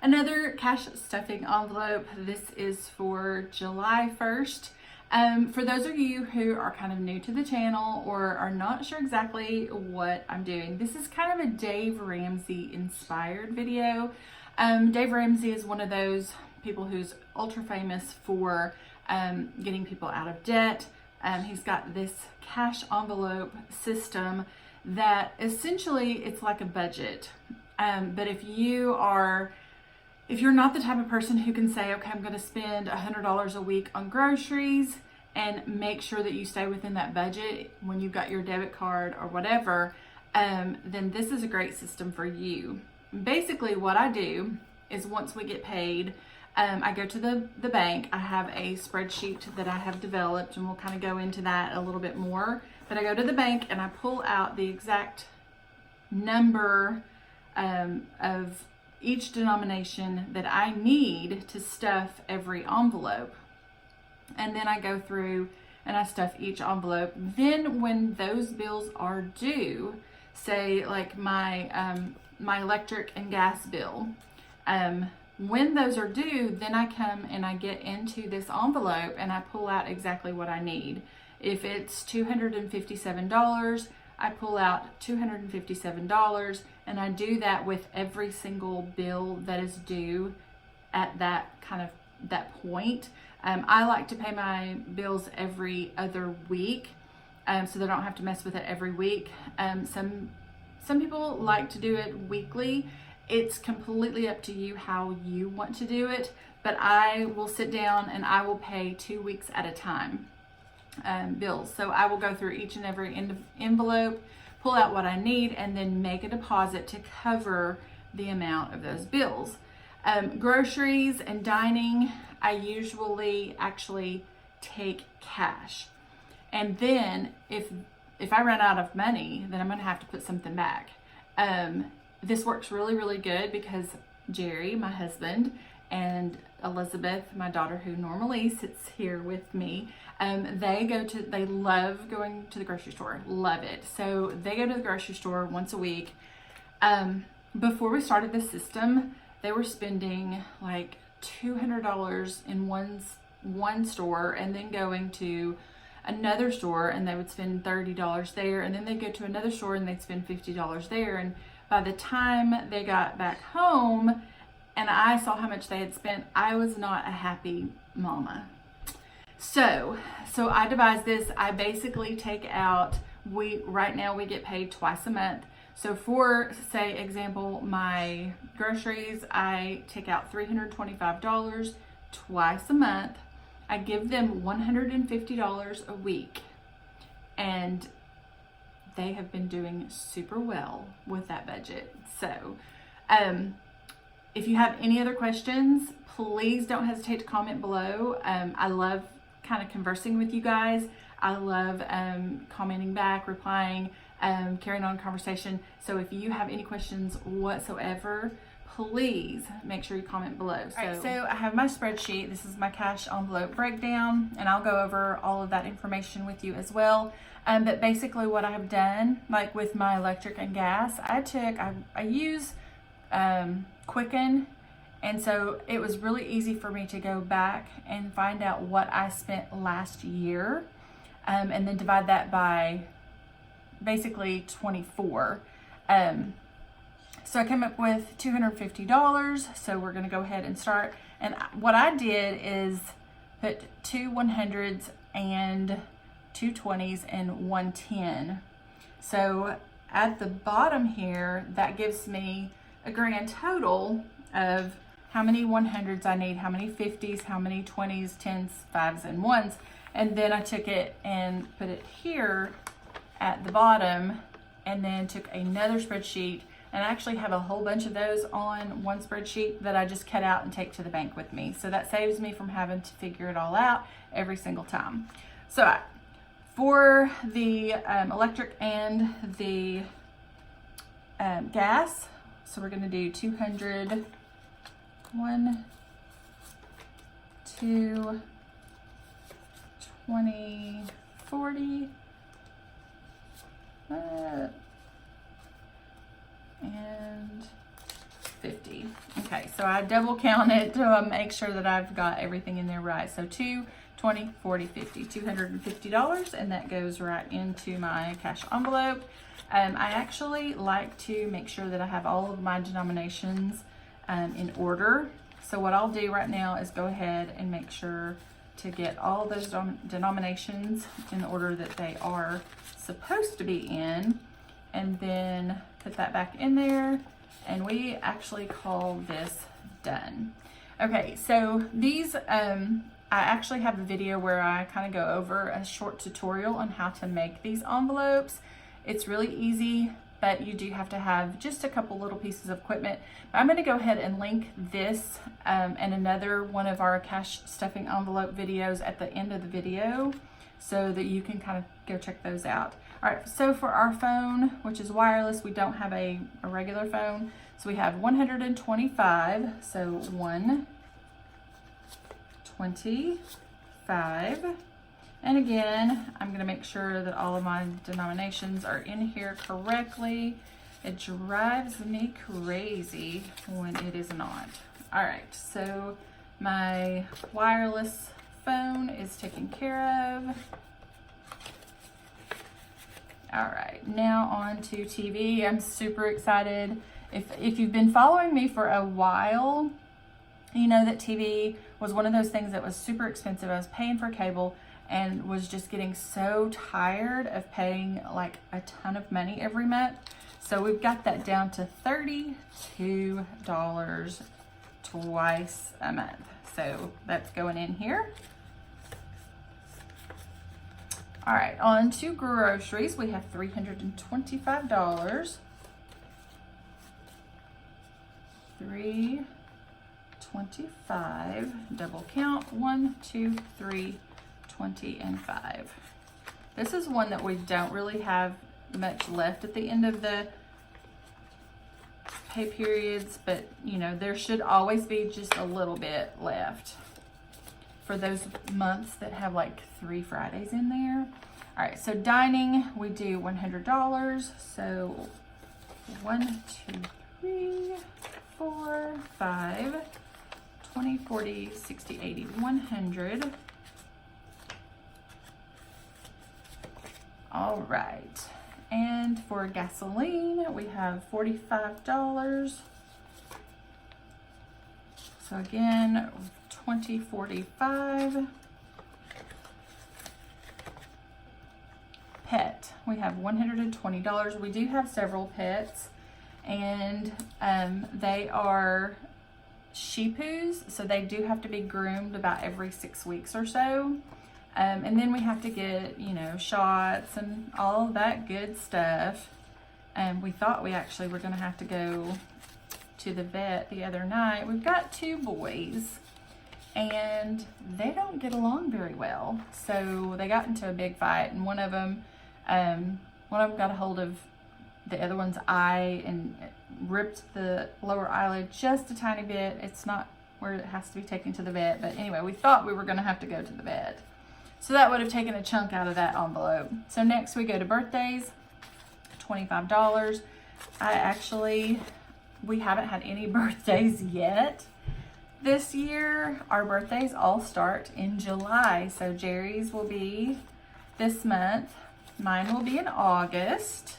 Another cash stuffing envelope. This is for July 1st. For those of you who are kind of new to the channel or are not sure exactly what I'm doing, this is kind of a Dave Ramsey inspired video. Dave Ramsey is one of those people who's ultra famous for getting people out of debt. He's got this cash envelope system that essentially it's like a budget. But if you're not the type of person who can say, okay, I'm going to spend $100 a week on groceries and make sure that you stay within that budget when you've got your debit card or whatever, then this is a great system for you. Basically, what I do is once we get paid, I go to the bank. I have a spreadsheet that I have developed, and we'll kind of go into that a little bit more. But I go to the bank and I pull out the exact number of each denomination that I need to stuff every envelope. And then I go through and I stuff each envelope. Then when those bills are due, say like my electric and gas bill, when those are due, then I come and I get into this envelope and I pull out exactly what I need. If it's $257, I pull out $257, and I do that with every single bill that is due at that point. I like to pay my bills every other week, so they don't have to mess with it every week. Some people like to do it weekly. It's completely up to you how you want to do it, but I will sit down and I will pay 2 weeks at a time. Bills. So I will go through each and every envelope, pull out what I need, and then make a deposit to cover the amount of those bills. Groceries and dining, I usually actually take cash. And then if I run out of money, then I'm going to have to put something back. This works really, really good because Jerry, my husband, and Elizabeth, my daughter, who normally sits here with me, they love going to the grocery store, love it. So they go to the grocery store once a week. Before we started this system, they were spending like $200 in one store, and then going to another store and they would spend $30 there, and then they'd go to another store and they'd spend $50 there. And by the time they got back home and I saw how much they had spent, I was not a happy mama. So I devised this. I basically take out, right now we get paid twice a month. So for, say, example, my groceries, I take out $325 twice a month. I give them $150 a week, and they have been doing super well with that budget. So if you have any other questions, please don't hesitate to comment below. I love kind of conversing with you guys. I love commenting back, replying, carrying on conversation. So if you have any questions whatsoever, please make sure you comment below. So I have my spreadsheet. This is my cash envelope breakdown, and I'll go over all of that information with you as well. But basically what I have done, like with my electric and gas, I use Quicken, and so it was really easy for me to go back and find out what I spent last year, and then divide that by basically 24. So I came up with $250. So we're going to go ahead and start. And what I did is put 2 100s and 2 20s and 1 10. So at the bottom here, that gives me a grand total of how many 100s I need, how many 50s, how many 20s, 10s, 5s, and 1s. And then I took it and put it here at the bottom, and then took another spreadsheet, and I actually have a whole bunch of those on one spreadsheet that I just cut out and take to the bank with me. So that saves me from having to figure it all out every single time. So for the electric and the gas, so we're going to do 200, 1, 2, 20, 40, and $2.50. Okay, so I double counted to make sure that I've got everything in there right. So $2, $20, $40, $50, $250, and that goes right into my cash envelope. I actually like to make sure that I have all of my denominations in order. So what I'll do right now is go ahead and make sure to get all those denominations in the order that they are supposed to be in, and then put that back in there, and we actually call this done. Okay, so these, I actually have a video where I kind of go over a short tutorial on how to make these envelopes. It's really easy, but you do have to have just a couple little pieces of equipment. I'm going to go ahead and link this and another one of our cash stuffing envelope videos at the end of the video so that you can kind of go check those out. All right, so for our phone, which is wireless, we don't have a regular phone. So we have 125, so 125. And again, I'm gonna make sure that all of my denominations are in here correctly. It drives me crazy when it is not. All right, so my wireless phone is taken care of. All right, now on to TV. I'm super excited. If you've been following me for a while, you know that TV was one of those things that was super expensive. I was paying for cable and was just getting so tired of paying like a ton of money every month. So we've got that down to $32 twice a month. So that's going in here. All right, on to groceries. We have $325. $325, double count, 1, 2, 3, 20, and 5. This is one that we don't really have much left at the end of the pay periods, but you know, there should always be just a little bit left for those months that have like 3 Fridays in there. All right, so dining, we do $100. So 1, 2, 3, 4, 5, 20, 40, 60, 80, 100. All right, and for gasoline, we have $45. So again, 20, 45. Pet, we have $120. We do have several pets, and they are Shih Tzus, so they do have to be groomed about every 6 weeks or so. And then we have to get, you know, shots and all of that good stuff. And we thought we actually were going to have to go to the vet the other night. We've got 2 boys, and they don't get along very well. So they got into a big fight, and one of them got a hold of the other one's eye and ripped the lower eyelid just a tiny bit. It's not where it has to be taken to the vet, but anyway, we thought we were going to have to go to the vet. So that would have taken a chunk out of that envelope. So next we go to birthdays, $25. We haven't had any birthdays yet this year. Our birthdays all start in July. So Jerry's will be this month. Mine will be in August.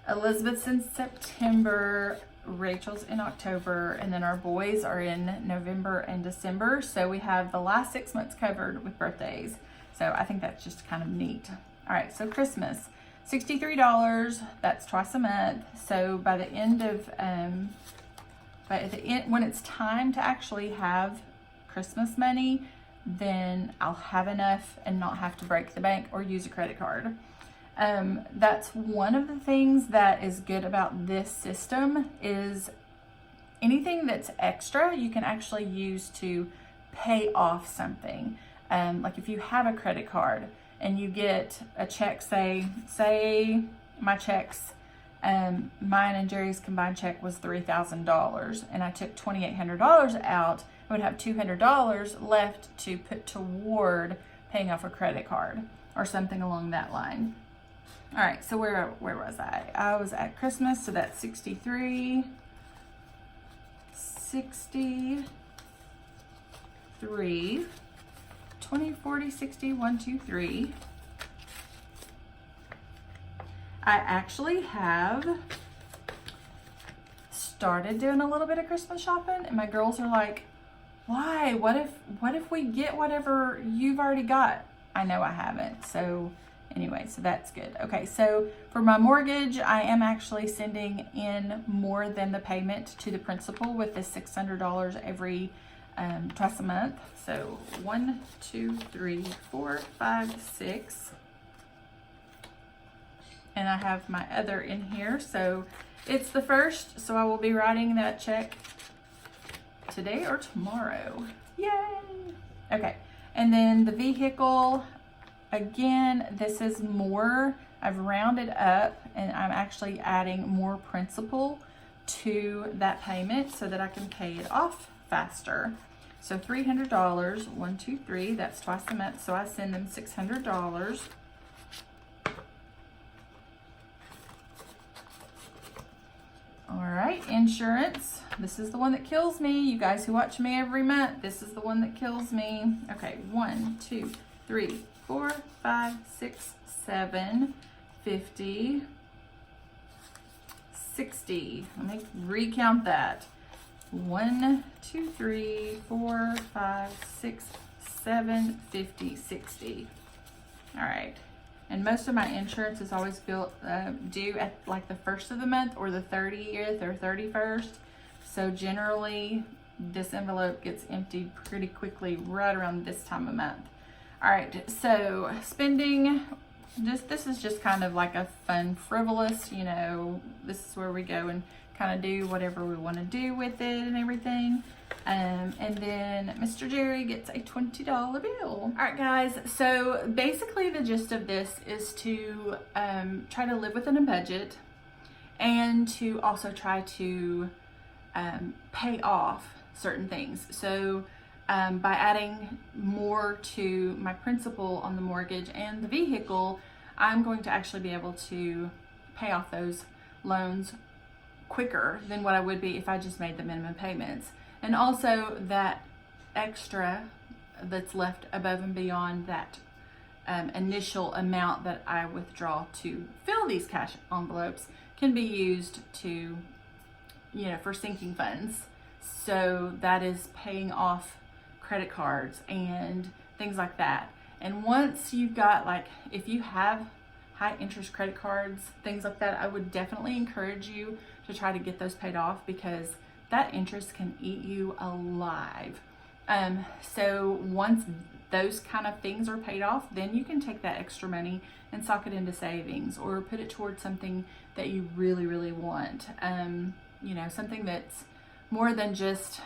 Elizabeth's in September. Rachel's in October, and then our boys are in November and December. So we have the last 6 months covered with birthdays. So I think that's just kind of neat. All right, so Christmas, $63. That's twice a month. So by the end of, when it's time to actually have Christmas money, then I'll have enough and not have to break the bank or use a credit card. That's one of the things that is good about this system is anything that's extra, you can actually use to pay off something. Like if you have a credit card and you get a check, say my checks, mine and Jerry's combined check was $3,000 and I took $2,800 out, I would have $200 left to put toward paying off a credit card or something along that line. All right, so where was I? I was at Christmas, so that's 63. 60, 3, 20, 40, 60, 1, 2, 3. I actually have started doing a little bit of Christmas shopping, and my girls are like, why? What if we get whatever you've already got? I know I haven't. So anyway, so that's good. Okay, so for my mortgage, I am actually sending in more than the payment to the principal with the $600 every twice a month. So 1, 2, 3, 4, 5, 6. And I have my other in here. So it's the 1st, so I will be writing that check today or tomorrow. Yay! Okay, and then the vehicle, again, this is more, I've rounded up and I'm actually adding more principal to that payment so that I can pay it off faster. So $300, 1, 2, 3, that's twice a month, so I send them $600. All right, insurance. This is the one that kills me. You guys who watch me every month, this is the one that kills me. Okay, 1, 2, 3, 4, 5, 6, 7, 50, 60. Let me recount that. 1, 2, 3, 4, 5, 6, 7, 50, 60. All right. And most of my insurance is always due at like the 1st of the month or the 30th or 31st. So generally this envelope gets emptied pretty quickly right around this time of month. All right, so spending, this is just kind of like a fun, frivolous, you know, this is where we go and kind of do whatever we want to do with it and everything. And then Mr. Jerry gets a $20 bill. All right, guys, so basically the gist of this is to try to live within a budget and to also try to pay off certain things. So by adding more to my principal on the mortgage and the vehicle, I'm going to actually be able to pay off those loans quicker than what I would be if I just made the minimum payments. And also that extra that's left above and beyond that initial amount that I withdraw to fill these cash envelopes can be used to, you know, for sinking funds. So that is paying off credit cards and things like that. And once you've got, like, if you have high interest credit cards, things like that, I would definitely encourage you to try to get those paid off, because that interest can eat you alive. So once those kind of things are paid off, then you can take that extra money and sock it into savings or put it towards something that you really, really want. You know, something that's more than just,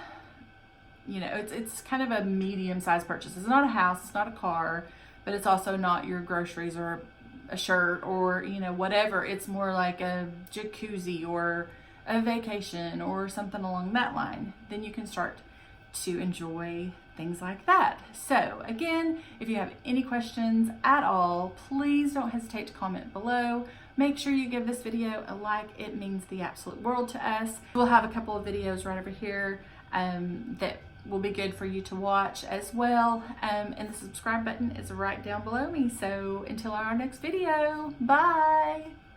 you know, it's kind of a medium-sized purchase. It's not a house, it's not a car, but it's also not your groceries or a shirt or, you know, whatever. It's more like a jacuzzi or a vacation or something along that line. Then you can start to enjoy things like that. So again, if you have any questions at all, please don't hesitate to comment below. Make sure you give this video a like. It means the absolute world to us. We'll have a couple of videos right over here that will be good for you to watch as well. And the subscribe button is right down below me. So until our next video, bye.